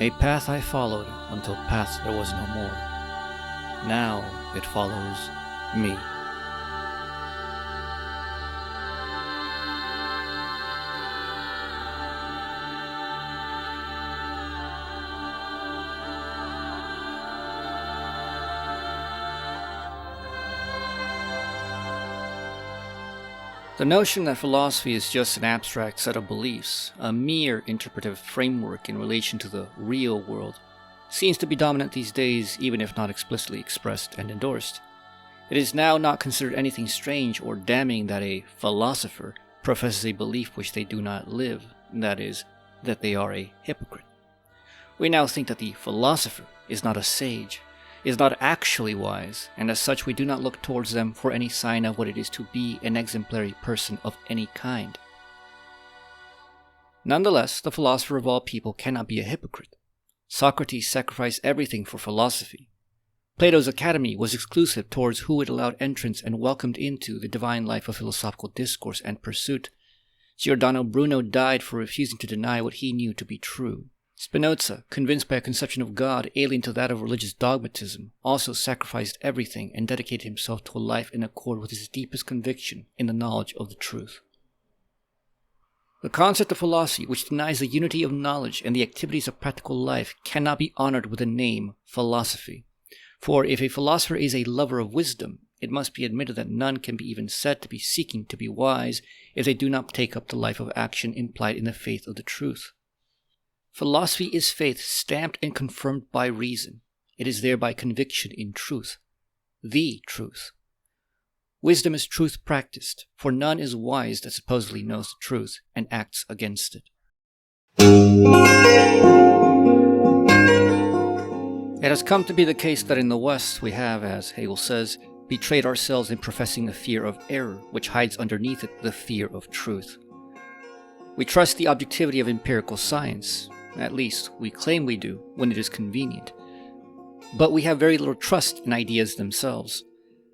A path I followed until paths there was no more. Now it follows me. The notion that philosophy is just an abstract set of beliefs, a mere interpretive framework in relation to the real world, seems to be dominant these days, even if not explicitly expressed and endorsed. It is now not considered anything strange or damning that a philosopher professes a belief which they do not live, that is, that they are a hypocrite. We now think that the philosopher is not a sage, is not actually wise, and as such we do not look towards them for any sign of what it is to be an exemplary person of any kind. Nonetheless, the philosopher of all people cannot be a hypocrite. Socrates sacrificed everything for philosophy. Plato's academy was exclusive towards who it allowed entrance and welcomed into the divine life of philosophical discourse and pursuit. Giordano Bruno died for refusing to deny what he knew to be true. Spinoza, convinced by a conception of God alien to that of religious dogmatism, also sacrificed everything and dedicated himself to a life in accord with his deepest conviction in the knowledge of the truth. The concept of philosophy, which denies the unity of knowledge and the activities of practical life, cannot be honored with the name philosophy. For if a philosopher is a lover of wisdom, it must be admitted that none can be even said to be seeking to be wise if they do not take up the life of action implied in the faith of the truth. Philosophy is faith stamped and confirmed by reason. It is thereby conviction in truth, the truth. Wisdom is truth practiced, for none is wise that supposedly knows the truth and acts against it. It has come to be the case that in the West we have, as Hegel says, betrayed ourselves in professing a fear of error, which hides underneath it the fear of truth. We trust the objectivity of empirical science. At least, we claim we do, when it is convenient. But we have very little trust in ideas themselves.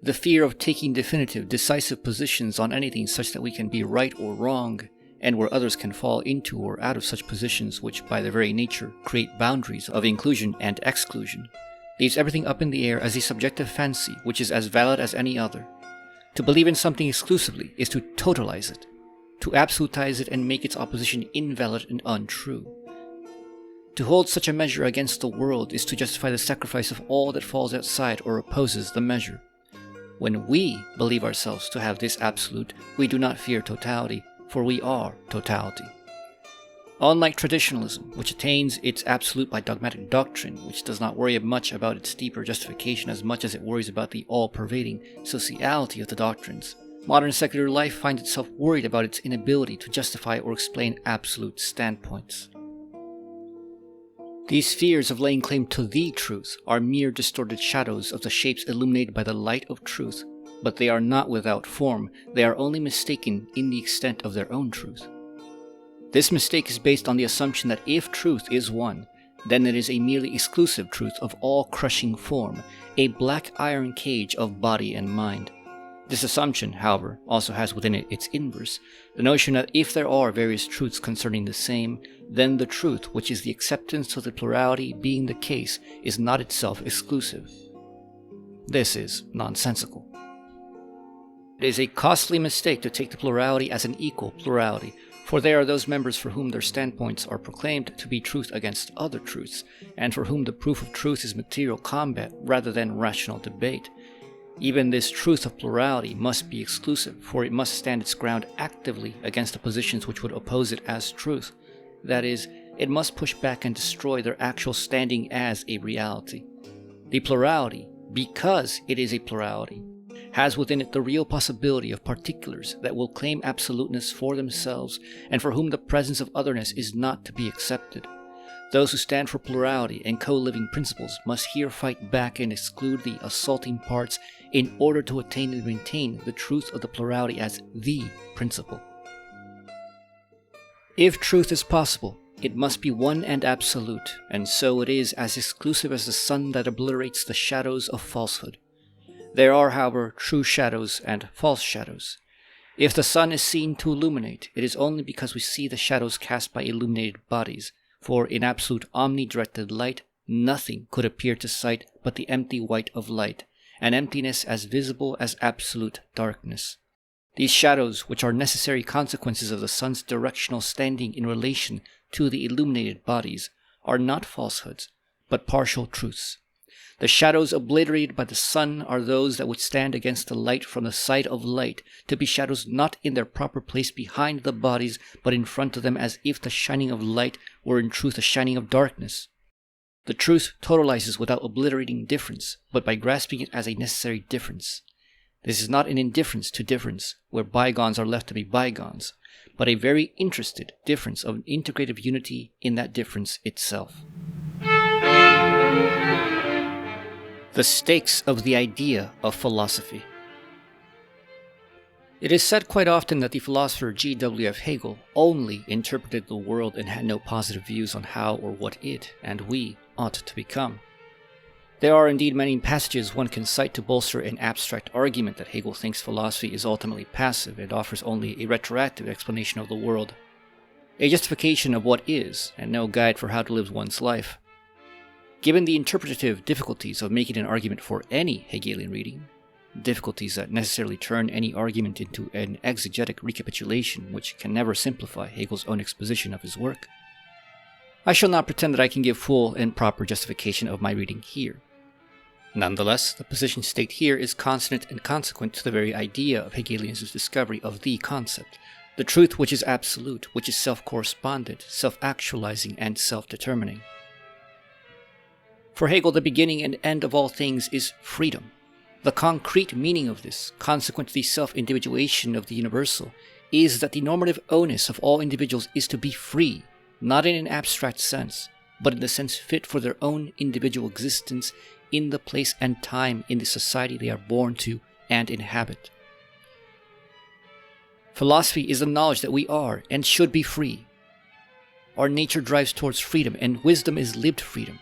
The fear of taking definitive, decisive positions on anything such that we can be right or wrong, and where others can fall into or out of such positions which, by their very nature, create boundaries of inclusion and exclusion, leaves everything up in the air as a subjective fancy which is as valid as any other. To believe in something exclusively is to totalize it, to absolutize it and make its opposition invalid and untrue. To hold such a measure against the world is to justify the sacrifice of all that falls outside or opposes the measure. When we believe ourselves to have this absolute, we do not fear totality, for we are totality. Unlike traditionalism, which attains its absolute by dogmatic doctrine, which does not worry much about its deeper justification as much as it worries about the all-pervading sociality of the doctrines, modern secular life finds itself worried about its inability to justify or explain absolute standpoints. These fears of laying claim to the truth are mere distorted shadows of the shapes illuminated by the light of truth, but they are not without form, they are only mistaken in the extent of their own truth. This mistake is based on the assumption that if truth is one, then it is a merely exclusive truth of all crushing form, a black iron cage of body and mind. This assumption, however, also has within it its inverse, the notion that if there are various truths concerning the same, then the truth, which is the acceptance of the plurality being the case, is not itself exclusive. This is nonsensical. It is a costly mistake to take the plurality as an equal plurality, for there are those members for whom their standpoints are proclaimed to be truth against other truths, and for whom the proof of truth is material combat rather than rational debate. Even this truth of plurality must be exclusive, for it must stand its ground actively against the positions which would oppose it as truth. That is, it must push back and destroy their actual standing as a reality. The plurality, because it is a plurality, has within it the real possibility of particulars that will claim absoluteness for themselves and for whom the presence of otherness is not to be accepted. Those who stand for plurality and co-living principles must here fight back and exclude the assaulting parts in order to attain and maintain the truth of the plurality as the principle. If truth is possible, it must be one and absolute, and so it is as exclusive as the sun that obliterates the shadows of falsehood. There are, however, true shadows and false shadows. If the sun is seen to illuminate, it is only because we see the shadows cast by illuminated bodies, For in absolute omnidirected light, nothing could appear to sight but the empty white of light, an emptiness as visible as absolute darkness. These shadows, which are necessary consequences of the sun's directional standing in relation to the illuminated bodies, are not falsehoods, but partial truths. The shadows obliterated by the sun are those that would stand against the light from the side of light, to be shadows not in their proper place behind the bodies, but in front of them, as if the shining of light were in truth a shining of darkness. The truth totalizes without obliterating difference, but by grasping it as a necessary difference. This is not an indifference to difference, where bygones are left to be bygones, but a very interested difference of an integrative unity in that difference itself. The stakes of the idea of philosophy. It is said quite often that the philosopher G.W.F. Hegel only interpreted the world and had no positive views on how or what it, and we, ought to become. There are indeed many passages one can cite to bolster an abstract argument that Hegel thinks philosophy is ultimately passive and offers only a retroactive explanation of the world, a justification of what is, and no guide for how to live one's life. Given the interpretative difficulties of making an argument for any Hegelian reading, difficulties that necessarily turn any argument into an exegetic recapitulation which can never simplify Hegel's own exposition of his work, I shall not pretend that I can give full and proper justification of my reading here. Nonetheless, the position staked here is consonant and consequent to the very idea of Hegelianism's discovery of the concept, the truth which is absolute, which is self-correspondent, self-actualizing, and self-determining. For Hegel, the beginning and end of all things is freedom. The concrete meaning of this, consequent to the self-individuation of the universal, is that the normative onus of all individuals is to be free, not in an abstract sense, but in the sense fit for their own individual existence in the place and time in the society they are born to and inhabit. Philosophy is the knowledge that we are and should be free. Our nature drives towards freedom, and wisdom is lived freedom.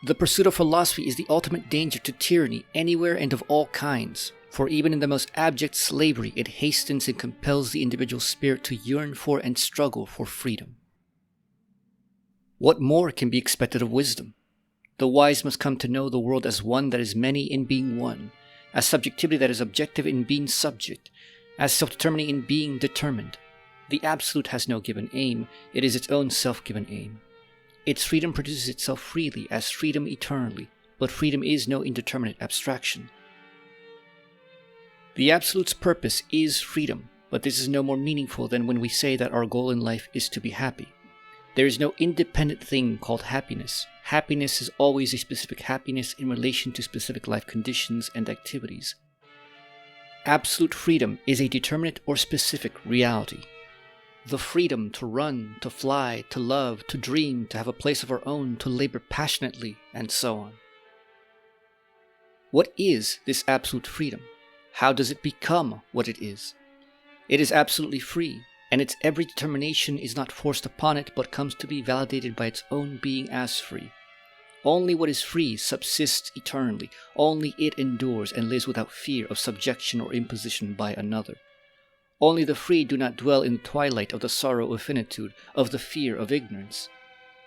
The pursuit of philosophy is the ultimate danger to tyranny anywhere and of all kinds, for even in the most abject slavery it hastens and compels the individual spirit to yearn for and struggle for freedom. What more can be expected of wisdom? The wise must come to know the world as one that is many in being one, as subjectivity that is objective in being subject, as self-determining in being determined. The absolute has no given aim, it is its own self-given aim. Its freedom produces itself freely as freedom eternally, but freedom is no indeterminate abstraction. The Absolute's purpose is freedom, but this is no more meaningful than when we say that our goal in life is to be happy. There is no independent thing called happiness. Happiness is always a specific happiness in relation to specific life conditions and activities. Absolute freedom is a determinate or specific reality. The freedom to run, to fly, to love, to dream, to have a place of our own, to labor passionately, and so on. What is this absolute freedom? How does it become what it is? It is absolutely free, and its every determination is not forced upon it, but comes to be validated by its own being as free. Only what is free subsists eternally, only it endures and lives without fear of subjection or imposition by another. Only the free do not dwell in the twilight of the sorrow of finitude, of the fear of ignorance.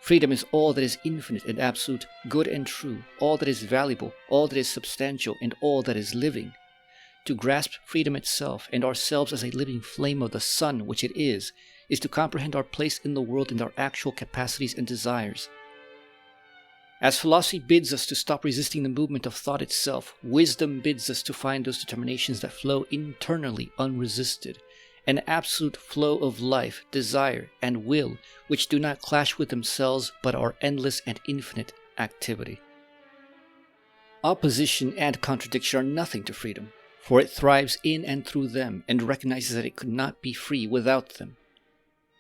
Freedom is all that is infinite and absolute, good and true, all that is valuable, all that is substantial, and all that is living. To grasp freedom itself, and ourselves as a living flame of the sun which it is to comprehend our place in the world and our actual capacities and desires. As philosophy bids us to stop resisting the movement of thought itself, wisdom bids us to find those determinations that flow internally unresisted, an absolute flow of life, desire, and will, which do not clash with themselves but are endless and infinite activity. Opposition and contradiction are nothing to freedom, for it thrives in and through them, and recognizes that it could not be free without them.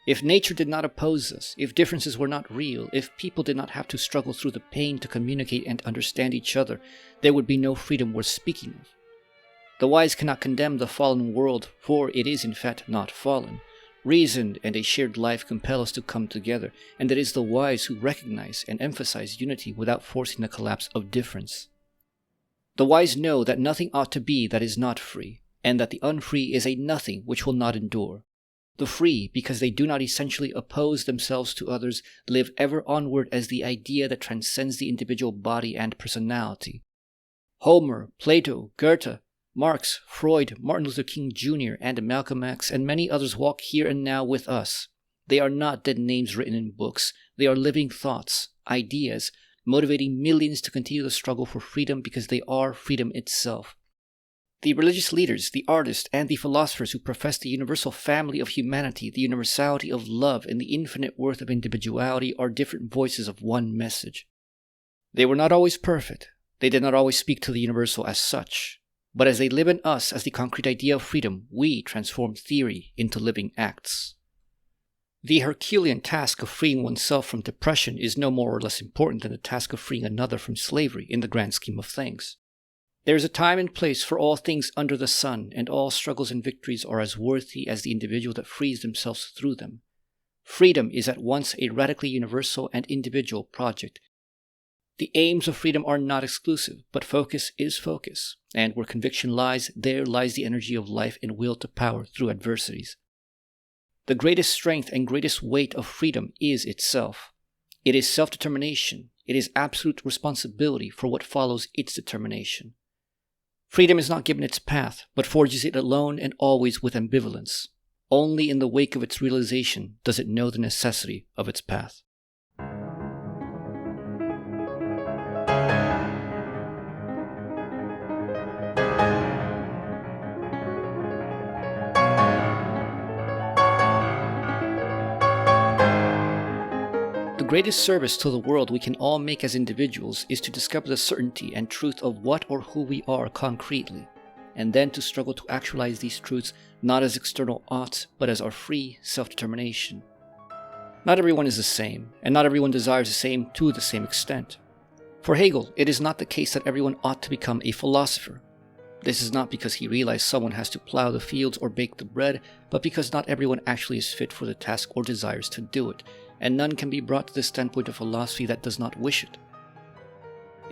If nature did not oppose us, if differences were not real, if people did not have to struggle through the pain to communicate and understand each other, there would be no freedom worth speaking of. The wise cannot condemn the fallen world, for it is in fact not fallen. Reason and a shared life compel us to come together, and it is the wise who recognize and emphasize unity without forcing the collapse of difference. The wise know that nothing ought to be that is not free, and that the unfree is a nothing which will not endure. The free, because they do not essentially oppose themselves to others, live ever onward as the idea that transcends the individual body and personality. Homer, Plato, Goethe, Marx, Freud, Martin Luther King Jr., and Malcolm X, and many others walk here and now with us. They are not dead names written in books. They are living thoughts, ideas, motivating millions to continue the struggle for freedom because they are freedom itself. The religious leaders, the artists, and the philosophers who profess the universal family of humanity, the universality of love, and the infinite worth of individuality are different voices of one message. They were not always perfect. They did not always speak to the universal as such. But as they live in us as the concrete idea of freedom, we transform theory into living acts. The Herculean task of freeing oneself from depression is no more or less important than the task of freeing another from slavery in the grand scheme of things. There is a time and place for all things under the sun, and all struggles and victories are as worthy as the individual that frees themselves through them. Freedom is at once a radically universal and individual project. The aims of freedom are not exclusive, but focus is focus, and where conviction lies, there lies the energy of life and will to power through adversities. The greatest strength and greatest weight of freedom is itself. It is self-determination. It is absolute responsibility for what follows its determination. Freedom is not given its path, but forges it alone and always with ambivalence. Only in the wake of its realization does it know the necessity of its path. The greatest service to the world we can all make as individuals is to discover the certainty and truth of what or who we are concretely, and then to struggle to actualize these truths not as external oughts, but as our free self-determination. Not everyone is the same, and not everyone desires the same to the same extent. For Hegel, it is not the case that everyone ought to become a philosopher. This is not because he realized someone has to plow the fields or bake the bread, but because not everyone actually is fit for the task or desires to do it, and none can be brought to the standpoint of philosophy that does not wish it.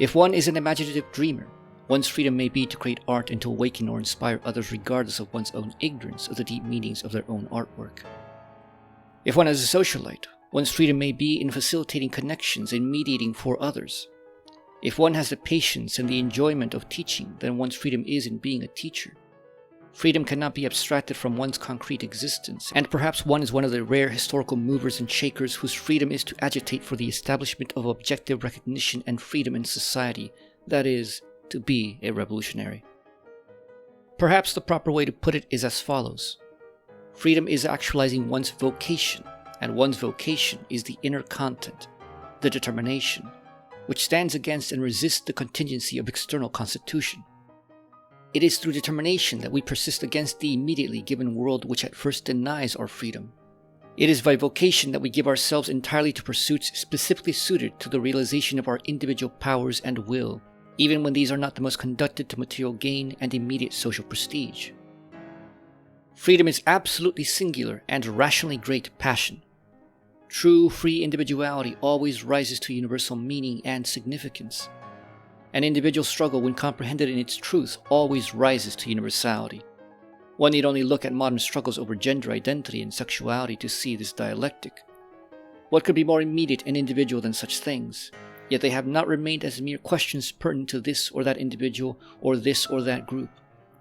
If one is an imaginative dreamer, one's freedom may be to create art and to awaken or inspire others regardless of one's own ignorance of the deep meanings of their own artwork. If one is a socialite, one's freedom may be in facilitating connections and mediating for others. If one has the patience and the enjoyment of teaching, then one's freedom is in being a teacher. Freedom cannot be abstracted from one's concrete existence, and perhaps one is one of the rare historical movers and shakers whose freedom is to agitate for the establishment of objective recognition and freedom in society, that is, to be a revolutionary. Perhaps the proper way to put it is as follows. Freedom is actualizing one's vocation, and one's vocation is the inner content, the determination, which stands against and resists the contingency of external constitution. It is through determination that we persist against the immediately given world which at first denies our freedom. It is by vocation that we give ourselves entirely to pursuits specifically suited to the realization of our individual powers and will, even when these are not the most conducted to material gain and immediate social prestige. Freedom is absolutely singular and rationally great passion. True free individuality always rises to universal meaning and significance. An individual struggle, when comprehended in its truth, always rises to universality. One need only look at modern struggles over gender identity and sexuality to see this dialectic. What could be more immediate and individual than such things? Yet they have not remained as mere questions pertinent to this or that individual or this or that group.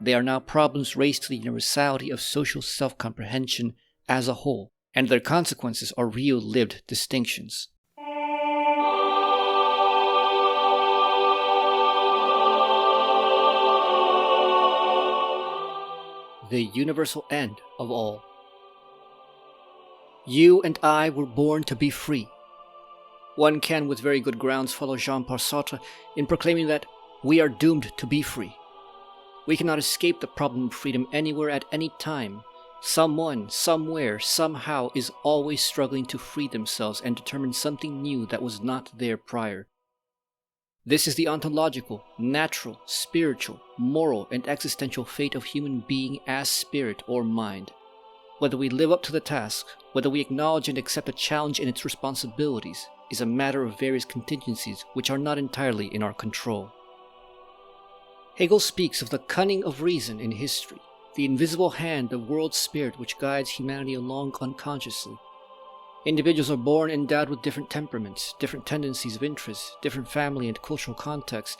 They are now problems raised to the universality of social self-comprehension as a whole, and their consequences are real lived distinctions. The universal end of all. You and I were born to be free. One can with very good grounds follow Jean-Paul Sartre in proclaiming that we are doomed to be free. We cannot escape the problem of freedom anywhere at any time. Someone, somewhere, somehow is always struggling to free themselves and determine something new that was not there prior. This is the ontological, natural, spiritual, moral, and existential fate of human being as spirit or mind. Whether we live up to the task, whether we acknowledge and accept a challenge in its responsibilities, is a matter of various contingencies which are not entirely in our control. Hegel speaks of the cunning of reason in history, the invisible hand, the world spirit which guides humanity along unconsciously. Individuals are born endowed with different temperaments, different tendencies of interest, different family and cultural contexts,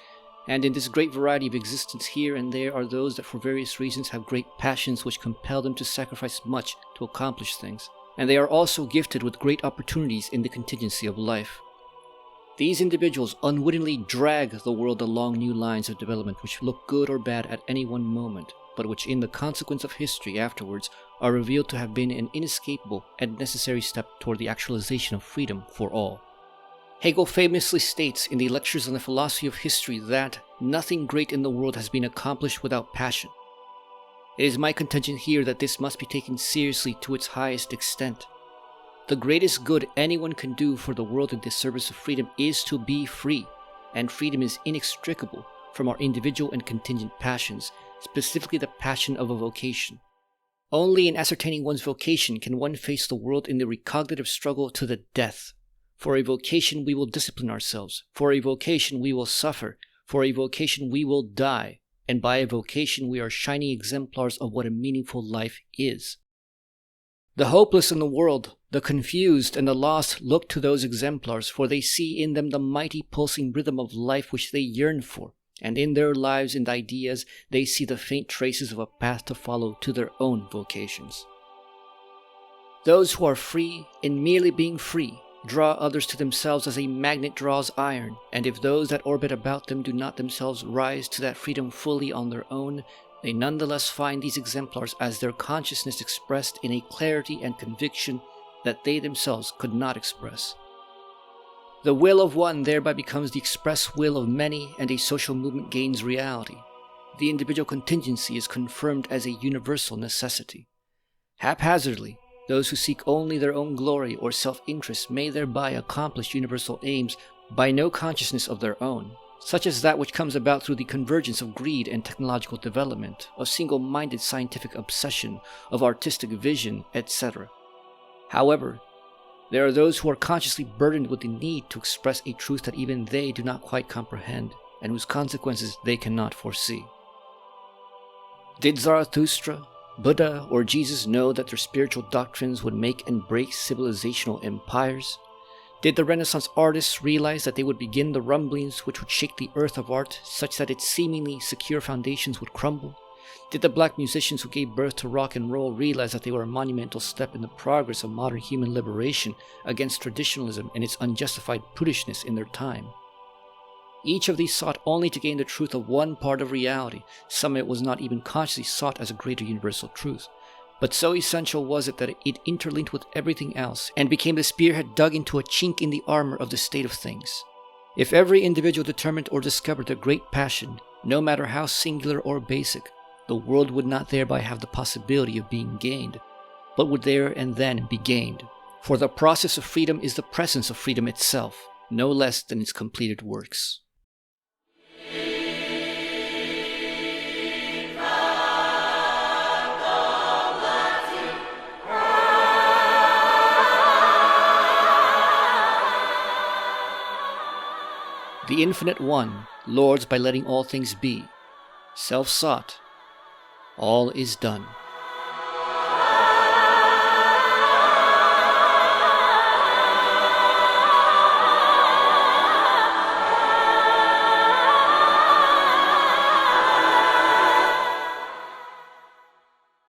and in this great variety of existence here and there are those that for various reasons have great passions which compel them to sacrifice much to accomplish things, and they are also gifted with great opportunities in the contingency of life. These individuals unwittingly drag the world along new lines of development which look good or bad at any one moment, but which in the consequence of history afterwards are revealed to have been an inescapable and necessary step toward the actualization of freedom for all. Hegel famously states in the Lectures on the Philosophy of History that nothing great in the world has been accomplished without passion. It is my contention here that this must be taken seriously to its highest extent. The greatest good anyone can do for the world in the service of freedom is to be free, and freedom is inextricable from our individual and contingent passions, specifically the passion of a vocation. Only in ascertaining one's vocation can one face the world in the recognitive struggle to the death. For a vocation we will discipline ourselves, for a vocation we will suffer, for a vocation we will die, and by a vocation we are shining exemplars of what a meaningful life is. The hopeless in the world, the confused and the lost look to those exemplars, for they see in them the mighty pulsing rhythm of life which they yearn for, and in their lives and ideas they see the faint traces of a path to follow to their own vocations. Those who are free, in merely being free, draw others to themselves as a magnet draws iron, and if those that orbit about them do not themselves rise to that freedom fully on their own, they nonetheless find these exemplars as their consciousness expressed in a clarity and conviction that they themselves could not express. The will of one thereby becomes the express will of many, and a social movement gains reality. The individual contingency is confirmed as a universal necessity. Haphazardly, those who seek only their own glory or self-interest may thereby accomplish universal aims by no consciousness of their own, such as that which comes about through the convergence of greed and technological development, of single-minded scientific obsession, of artistic vision, etc. However, there are those who are consciously burdened with the need to express a truth that even they do not quite comprehend, and whose consequences they cannot foresee. Did Zarathustra, Buddha, or Jesus know that their spiritual doctrines would make and break civilizational empires? Did the Renaissance artists realize that they would begin the rumblings which would shake the earth of art such that its seemingly secure foundations would crumble? Did the black musicians who gave birth to rock and roll realize that they were a monumental step in the progress of modern human liberation against traditionalism and its unjustified prudishness in their time? Each of these sought only to gain the truth of one part of reality. Some it was not even consciously sought as a greater universal truth. But so essential was it that it interlinked with everything else, and became the spearhead dug into a chink in the armor of the state of things. If every individual determined or discovered their great passion, no matter how singular or basic, the world would not thereby have the possibility of being gained, but would there and then be gained. For the process of freedom is the presence of freedom itself, no less than its completed works. The Infinite One lords by letting all things be. Self-sought, all is done.